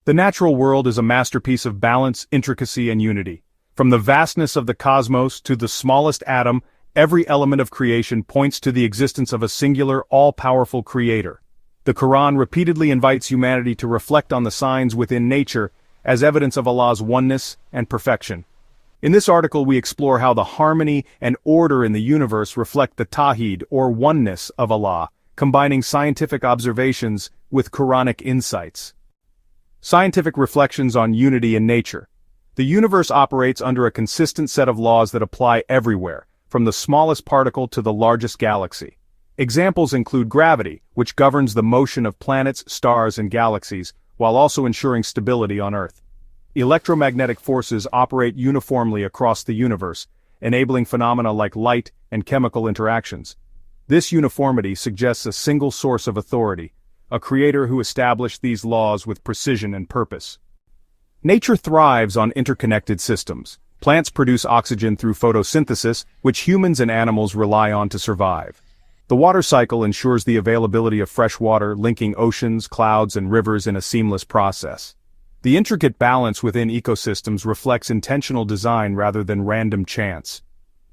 The natural world is a masterpiece of balance, intricacy, and unity. From the vastness of the cosmos to the smallest atom, every element of creation points to the existence of a singular, all-powerful creator. The Quran repeatedly invites humanity to reflect on the signs within nature as evidence of Allah's oneness and perfection. In this article we explore how the harmony and order in the universe reflect the Tawhid, or oneness, of Allah, combining scientific observations with Quranic insights. Scientific reflections on unity in nature. The universe operates under a consistent set of laws that apply everywhere, from the smallest particle to the largest galaxy. Examples include gravity, which governs the motion of planets, stars, and galaxies, while also ensuring stability on Earth. Electromagnetic forces operate uniformly across the universe, enabling phenomena like light and chemical interactions. This uniformity suggests a single source of authority, a creator who established these laws with precision and purpose. Nature thrives on interconnected systems. Plants produce oxygen through photosynthesis, which humans and animals rely on to survive. The water cycle ensures the availability of fresh water, linking oceans, clouds, and rivers in a seamless process. The intricate balance within ecosystems reflects intentional design rather than random chance.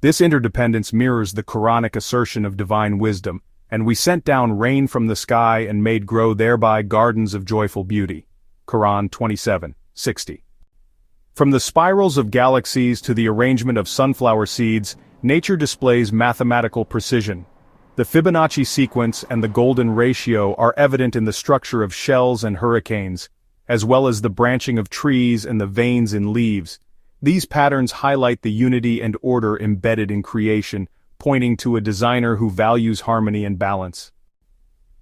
This interdependence mirrors the Quranic assertion of divine wisdom, and we sent down rain from the sky and made grow thereby gardens of joyful beauty. Quran 27:60. From the spirals of galaxies to the arrangement of sunflower seeds, nature displays mathematical precision. The Fibonacci sequence and the golden ratio are evident in the structure of shells and hurricanes, as well as the branching of trees and the veins in leaves. These patterns highlight the unity and order embedded in creation, pointing to a designer who values harmony and balance.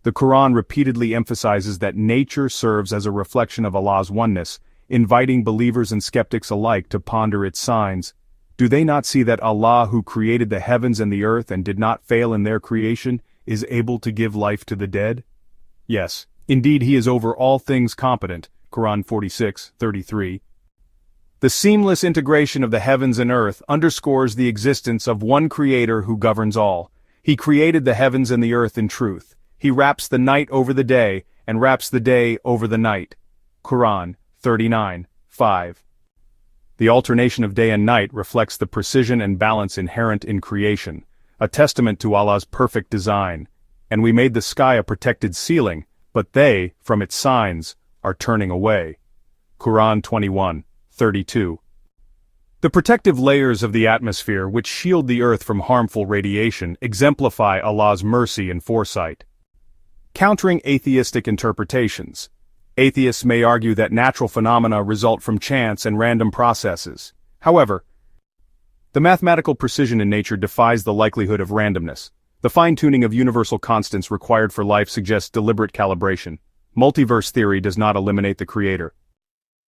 The Quran repeatedly emphasizes that nature serves as a reflection of Allah's oneness, inviting believers and skeptics alike to ponder its signs. Do they not see that Allah, who created the heavens and the earth and did not fail in their creation, is able to give life to the dead? Yes, indeed He is over all things competent. Quran 46:33. The seamless integration of the heavens and earth underscores the existence of one Creator who governs all. He created the heavens and the earth in truth. He wraps the night over the day, and wraps the day over the night. Quran 39:5. The alternation of day and night reflects the precision and balance inherent in creation, a testament to Allah's perfect design. And we made the sky a protected ceiling, but they, from its signs, are turning away. Quran 21:32. The protective layers of the atmosphere which shield the earth from harmful radiation exemplify Allah's mercy and foresight. Countering atheistic interpretations. Atheists may argue that natural phenomena result from chance and random processes. However, the mathematical precision in nature defies the likelihood of randomness. The fine-tuning of universal constants required for life suggests deliberate calibration. Multiverse theory does not eliminate the creator.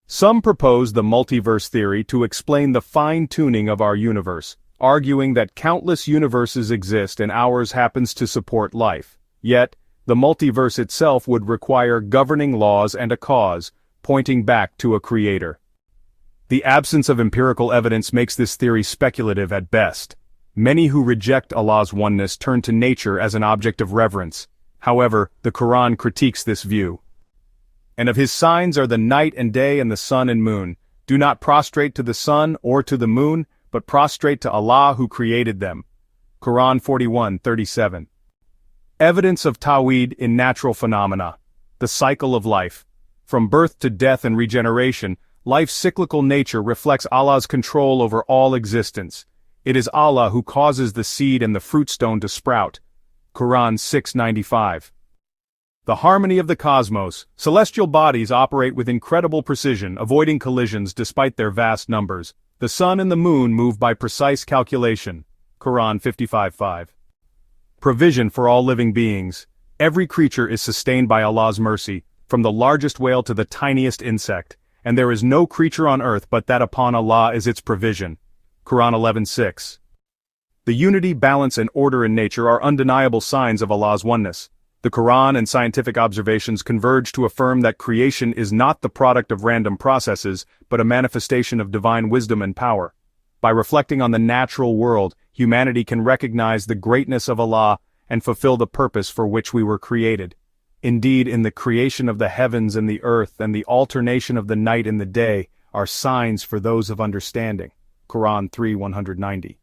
Some propose the multiverse theory to explain the fine-tuning of our universe, arguing that countless universes exist and ours happens to support life. Yet, the multiverse itself would require governing laws and a cause, pointing back to a creator. The absence of empirical evidence makes this theory speculative at best. Many who reject Allah's oneness turn to nature as an object of reverence. However, the Quran critiques this view. And of His signs are the night and day and the sun and moon. Do not prostrate to the sun or to the moon, but prostrate to Allah who created them. Quran 41:37. Evidence of Tawhid in natural phenomena. The cycle of life. From birth to death and regeneration, life's cyclical nature reflects Allah's control over all existence. It is Allah who causes the seed and the fruit stone to sprout. Quran 6:95. The harmony of the cosmos. Celestial bodies operate with incredible precision, avoiding collisions despite their vast numbers. The sun and the moon move by precise calculation. Quran 55:5. Provision for all living beings. Every creature is sustained by Allah's mercy, from the largest whale to the tiniest insect, and there is no creature on earth but that upon Allah is its provision. Quran 11:6. The unity, balance, and order in nature are undeniable signs of Allah's oneness. The Quran and scientific observations converge to affirm that creation is not the product of random processes, but a manifestation of divine wisdom and power. By reflecting on the natural world, humanity can recognize the greatness of Allah and fulfill the purpose for which we were created. Indeed, in the creation of the heavens and the earth and the alternation of the night and the day are signs for those of understanding. Quran 3:190.